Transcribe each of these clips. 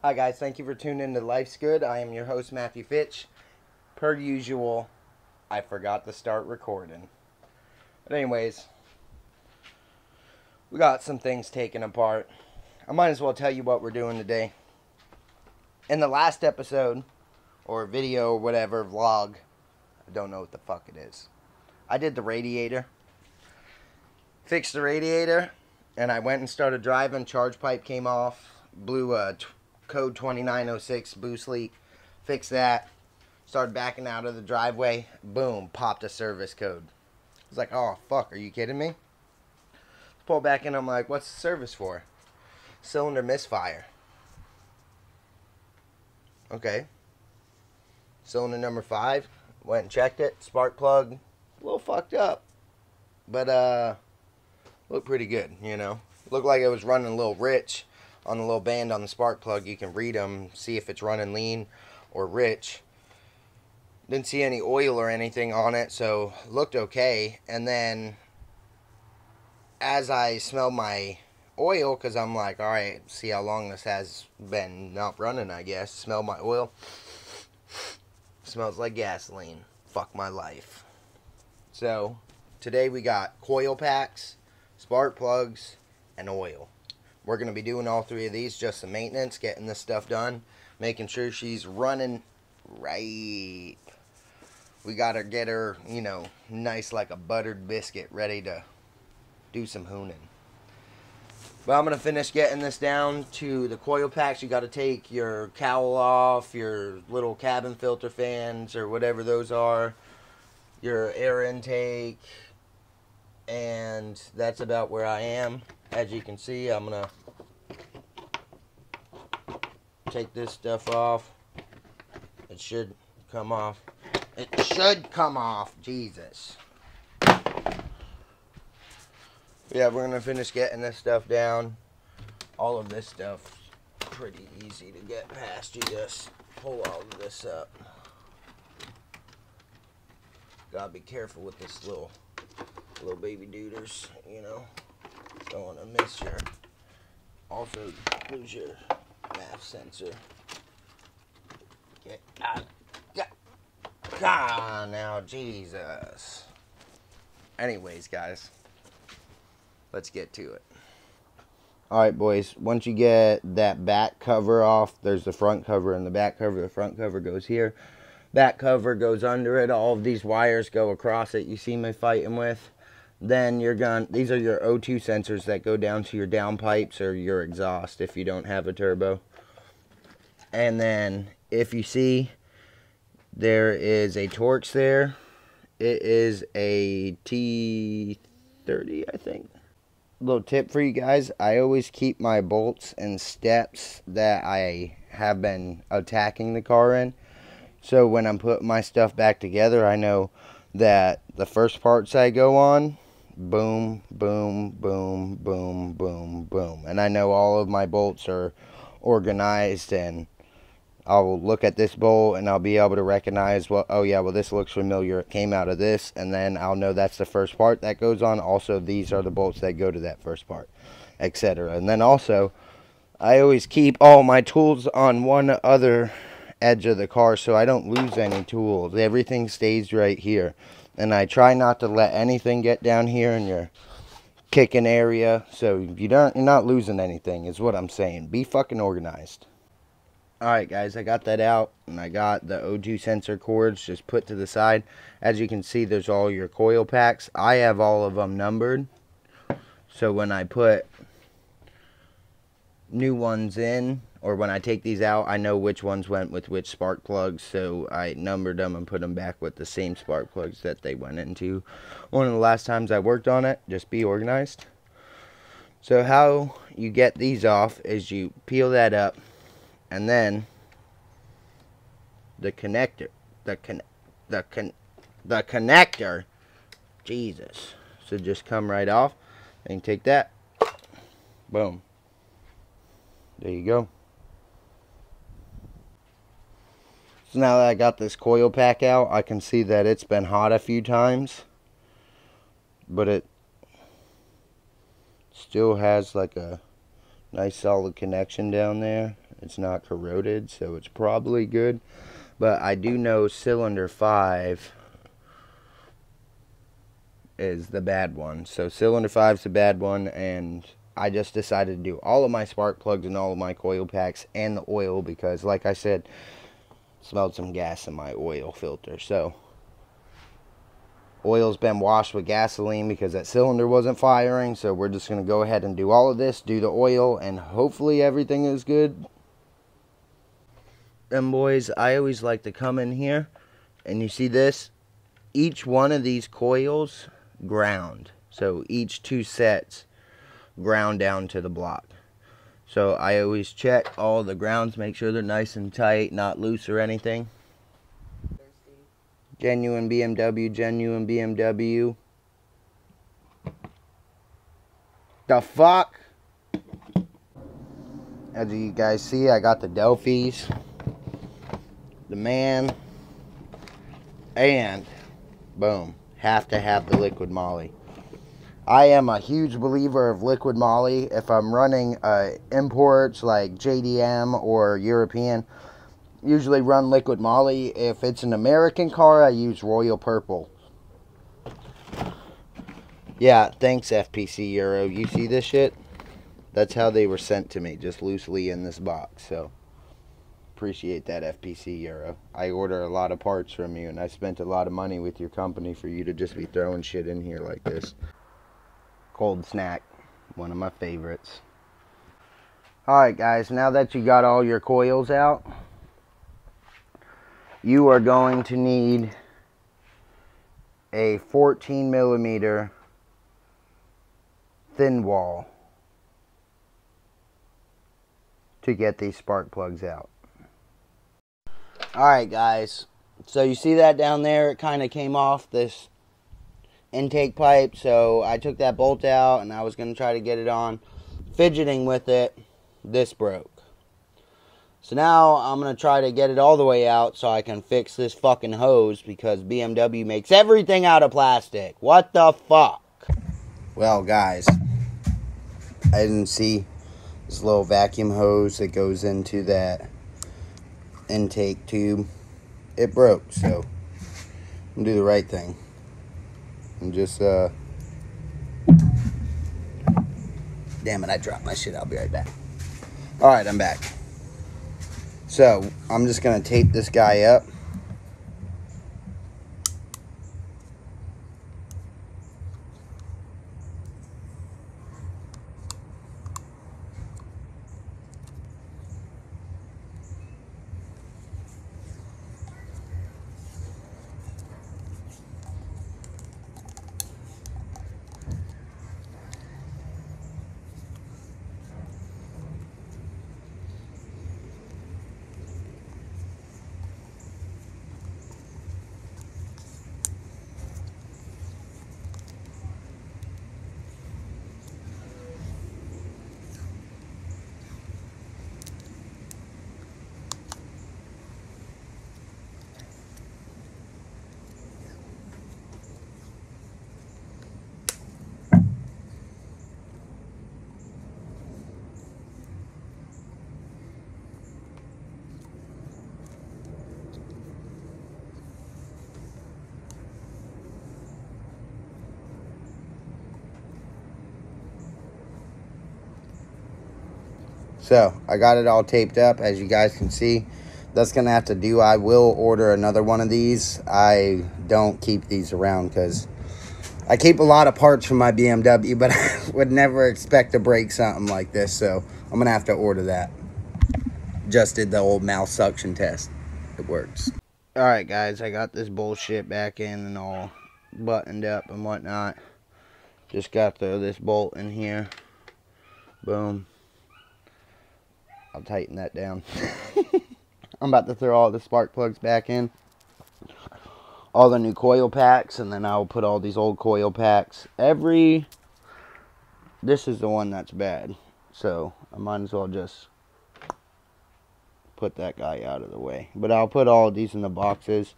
Hi guys, thank you for tuning in to Life's Good. I am your host Matthew Fitch. Per usual, I forgot to start recording. But anyways, we got some things taken apart. I might as well tell you what we're doing today. In the last episode, or video, or whatever, vlog, I don't know what the fuck it is. I did the radiator. Fixed the radiator, and I went and started driving. Charge pipe came off. Blew a code 2906 boost leak. Fixed that. Started backing out of the driveway. Boom, popped a service code. I was like, oh, fuck, are you kidding me? Pull back in, I'm like, what's the service for? Cylinder misfire. Okay. Cylinder number 5. Went and checked it. Spark plug, a little fucked up. But, looked pretty good, you know. Looked like it was running a little rich on the little band on the spark plug. You can read them, see if it's running lean or rich. Didn't see any oil or anything on it, so looked okay. And then as I smelled my oil, because I'm like, alright, see how long this has been not running, I guess. Smell my oil. Smells like gasoline. Fuck my life. So, today we got coil packs, spark plugs, and oil. We're going to be doing all 3 of these, just some maintenance, getting this stuff done, making sure she's running right. We got to get her, you know, nice like a buttered biscuit, ready to do some hooning. But I'm going to finish getting this down to the coil packs. You got to take your cowl off, your little cabin filter fans or whatever those are, your air intake, and that's about where I am. As you can see, I'm going to take this stuff off. It should come off. It should come off. Jesus. Yeah, we're going to finish getting this stuff down. All of this stuff's pretty easy to get past. You just pull all of this up. Gotta be careful with this little baby duders, you know. Don't want to miss your... Also, lose your MAF sensor. Get out. God, now, Jesus. Anyways, guys, let's get to it. Alright, boys, once you get that back cover off, there's the front cover and the back cover. The front cover goes here. Back cover goes under it. All of these wires go across it. You see me fighting with. Then you're going. These are your O2 sensors that go down to your downpipes or your exhaust if you don't have a turbo. And then if you see, there is a Torx there. It is a T30, I think. Little tip for you guys. I always keep my bolts and steps that I have been attacking the car in. So when I'm putting my stuff back together, I know that the first parts I go on, boom, boom, boom, boom, boom, boom. And I know all of my bolts are organized, and I'll look at this bolt and I'll be able to recognize, well, oh yeah, well this looks familiar. It came out of this, and then I'll know that's the first part that goes on. Also, these are the bolts that go to that first part, etc. And then also, I always keep all my tools on one other edge of the car so I don't lose any tools. Everything stays right here. And I try not to let anything get down here in your kicking area, so you're not losing anything is what I'm saying. Be fucking organized. Alright guys, I got that out, and I got the O2 sensor cords just put to the side. As you can see, there's all your coil packs. I have all of them numbered, so when I put new ones in, or when I take these out, I know which ones went with which spark plugs, so I numbered them and put them back with the same spark plugs that they went into. One of the last times I worked on it. Just be organized. So how you get these off is you peel that up, and then the connector, the connector, Jesus, so just come right off, and take that, boom, there you go. So now that I got this coil pack out, I can see that it's been hot a few times, but it still has like a nice solid connection down there. It's not corroded, so it's probably good. But I do know cylinder 5 is the bad one. So cylinder 5 is the bad one, and I just decided to do all of my spark plugs and all of my coil packs and the oil because, like I said, smelled some gas in my oil filter. So oil's been washed with gasoline because that cylinder wasn't firing. So we're just going to go ahead and do all of this, do the oil, and hopefully everything is good. And boys, I always like to come in here, and you see this? Each one of these coils ground. So each 2 sets ground down to the block. So I always check all the grounds, make sure they're nice and tight, not loose or anything. Genuine BMW, genuine BMW. The fuck? As you guys see, I got the Delphis, the Mann, and boom, have to have the liquid moly. I am a huge believer of liquid moly. If I'm running imports like JDM or European, usually run liquid moly. If it's an American car, I use royal purple. Yeah, thanks FPC Euro. You see this shit? That's how they were sent to me, just loosely in this box. So appreciate that FPC Euro. I order a lot of parts from you, and I spent a lot of money with your company for you to just be throwing shit in here like this. Cold snack, one of my favorites. Alright guys, now that you got all your coils out, you are going to need a 14mm thin wall to get these spark plugs out. Alright guys, so you see that down there? It kind of came off this intake pipe, so I took that bolt out and I was going to try to get it on. Fidgeting with it, this broke. So now I'm going to try to get it all the way out so I can fix this fucking hose because BMW makes everything out of plastic. What the fuck? Well guys, I didn't see this little vacuum hose that goes into that intake tube. It broke, so I'm going to do the right thing. And just, damn it, I dropped my shit. I'll be right back. Alright, I'm back. So, I'm just going to tape this guy up. So, I got it all taped up, as you guys can see. That's going to have to do. I will order another one of these. I don't keep these around because I keep a lot of parts from my BMW, but I would never expect to break something like this. So, I'm going to have to order that. Just did the old mouth suction test. It works. Alright guys, I got this bullshit back in and all buttoned up and whatnot. Just got to throw this bolt in here. Boom. I'll tighten that down. I'm about to throw all the spark plugs back in. All the new coil packs, and then I'll put all these old coil packs. This is the one that's bad. So, I might as well just put that guy out of the way. But I'll put all of these in the boxes.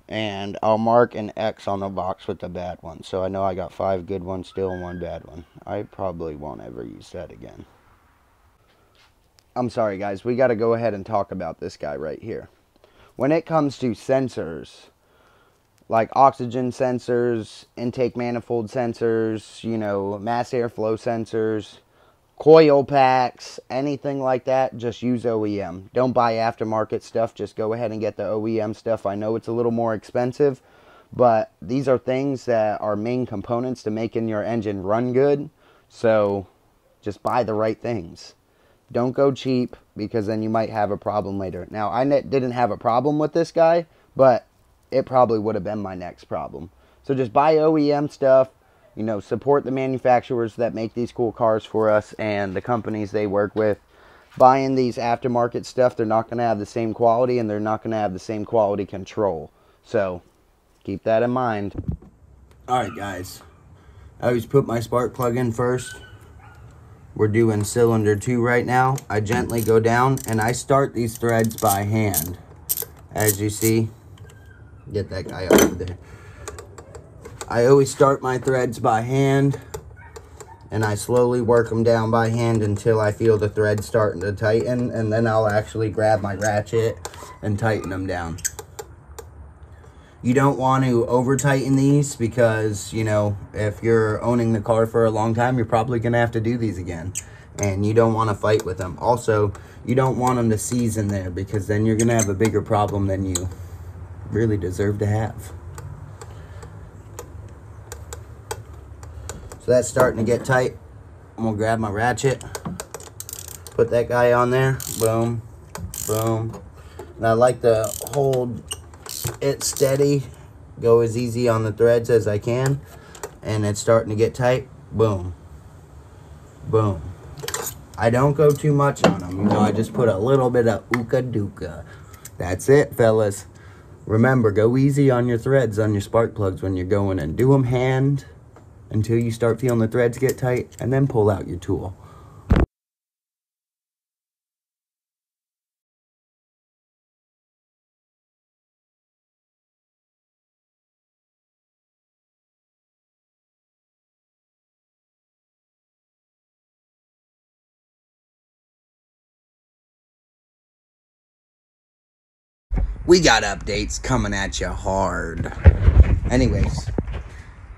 And I'll mark an X on the box with the bad one. So I know I got 5 good ones still and 1 bad one. I probably won't ever use that again. I'm sorry guys, we got to go ahead and talk about this guy right here. When it comes to sensors, like oxygen sensors, intake manifold sensors, you know, mass airflow sensors, coil packs, anything like that, just use OEM. Don't buy aftermarket stuff, just go ahead and get the OEM stuff. I know it's a little more expensive, but these are things that are main components to making your engine run good. So just buy the right things. Don't go cheap, because then you might have a problem later. Now, I didn't have a problem with this guy, but it probably would have been my next problem. So just buy OEM stuff. You know, support the manufacturers that make these cool cars for us and the companies they work with. Buying these aftermarket stuff, they're not going to have the same quality, and they're not going to have the same quality control. So keep that in mind. Alright guys, I always put my spark plug in first. We're doing cylinder 2 right now. I gently go down and I start these threads by hand. As you see, get that guy over there. I always start my threads by hand, and I slowly work them down by hand until I feel the thread starting to tighten, and then I'll actually grab my ratchet and tighten them down. You don't want to over tighten these, because, you know, if you're owning the car for a long time, you're probably going to have to do these again. And you don't want to fight with them. Also, you don't want them to seize in there, because then you're going to have a bigger problem than you really deserve to have. So that's starting to get tight. I'm going to grab my ratchet. Put that guy on there. Boom. Boom. And I like to hold it steady, go as easy on the threads as I can, and it's starting to get tight. Boom, boom. I don't go too much on them, you know, I just put a little bit of ooka-dooka. That's it, fellas. Remember, go easy on your threads on your spark plugs when you're going, and do them hand until you start feeling the threads get tight, and then pull out your tool. We got updates coming at you hard. Anyways,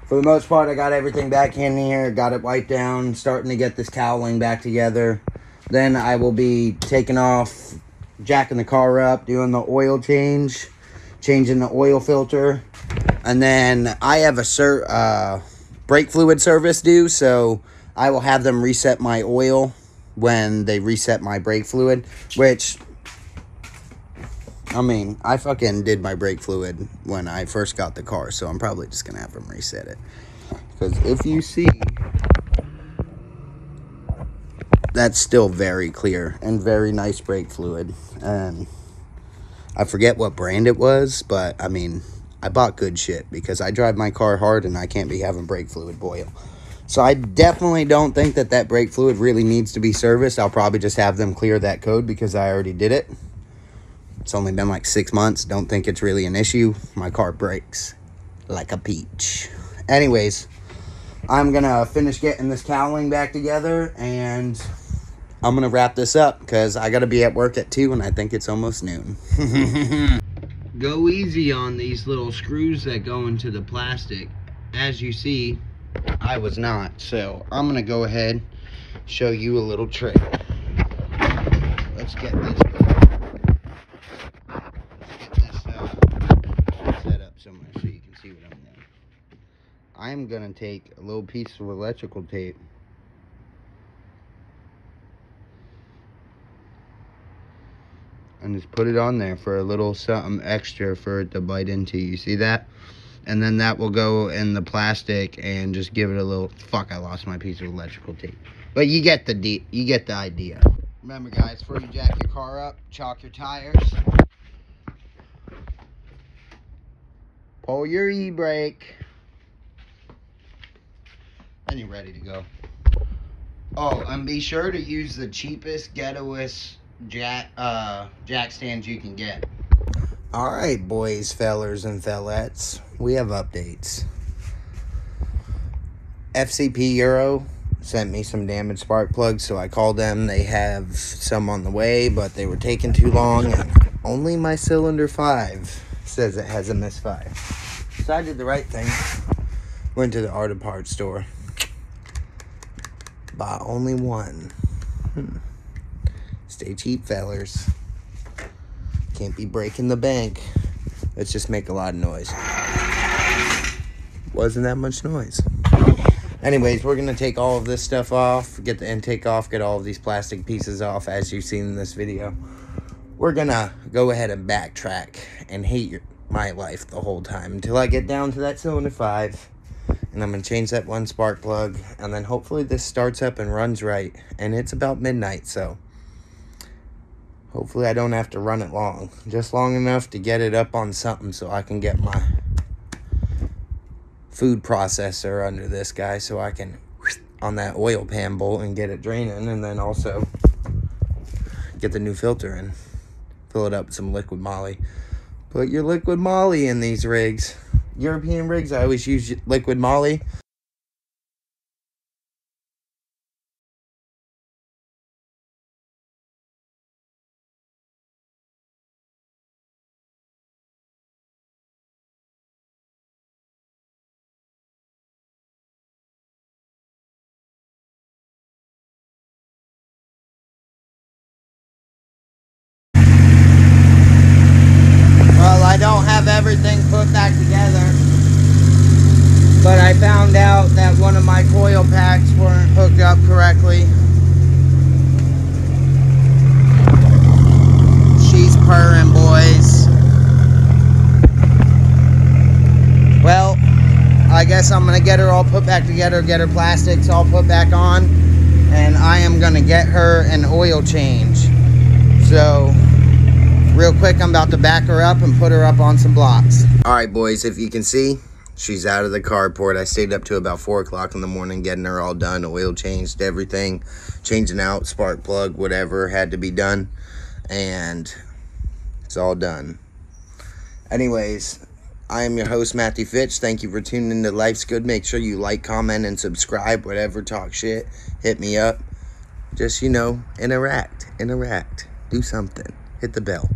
for the most part, I got everything back in here, got it wiped down, starting to get this cowling back together. Then I will be taking off, jacking the car up, doing the oil change, changing the oil filter. And then I have a brake fluid service due, so I will have them reset my oil when they reset my brake fluid, which, I mean, I fucking did my brake fluid when I first got the car, so I'm probably just going to have them reset it. Because if you see, that's still very clear and very nice brake fluid. And I forget what brand it was, but, I mean, I bought good shit because I drive my car hard and I can't be having brake fluid boil. So I definitely don't think that that brake fluid really needs to be serviced. I'll probably just have them clear that code because I already did it. It's only been like 6 months. Don't think it's really an issue. My car brakes like a peach. Anyways, I'm going to finish getting this cowling back together, and I'm going to wrap this up because I got to be at work at 2, and I think it's almost noon. Go easy on these little screws that go into the plastic. As you see, I was not. So I'm going to go ahead and show you a little trick. Let's get this set up somewhere so you can see what I'm doing. I'm going to take a little piece of electrical tape and just put it on there for a little something extra for it to bite into. You see that? And then that will go in the plastic and just give it a little... Fuck, I lost my piece of electrical tape. But you get the idea. Remember, guys, before you jack your car up, chalk your tires. Pull your e-brake. And you're ready to go. Oh, and be sure to use the cheapest, ghettoest jack stands you can get. Alright, boys, fellers, and fellettes. We have updates. FCP Euro sent me some damaged spark plugs, so I called them. They have some on the way, but they were taking too long, and only my cylinder 5 says it has a misfire. So I did the right thing. Went to the Art of Parts store. Bought only one. Stay cheap, fellers. Can't be breaking the bank. Let's just make a lot of noise. Wasn't that much noise. Anyways, we're going to take all of this stuff off, get the intake off, get all of these plastic pieces off, as you've seen in this video. We're going to go ahead and backtrack and hate my life the whole time until I get down to that cylinder 5. And I'm going to change that one spark plug, and then hopefully this starts up and runs right. And it's about midnight, so hopefully I don't have to run it long. Just long enough to get it up on something so I can get my food processor under this guy, so I can on that oil pan bolt and get it draining, and then also get the new filter and fill it up with some liquid moly. Put your liquid moly in these rigs. European rigs, I always use liquid moly. Well, I don't have everything put back together, but I found out that one of my coil packs weren't hooked up correctly. She's purring, boys. Well, I guess I'm gonna get her all put back together, get her plastics all put back on, and I am gonna get her an oil change. So real quick, I'm about to back her up and put her up on some blocks. All right, boys, if you can see, she's out of the carport. I stayed up to about 4 o'clock in the morning getting her all done, oil changed, everything, changing out, spark plug, whatever had to be done, and it's all done. Anyways, I am your host, Matthew Fitch. Thank you for tuning into Life's Good. Make sure you like, comment, and subscribe. Whatever, talk shit, hit me up. Just, you know, interact. Do something. Hit the bell.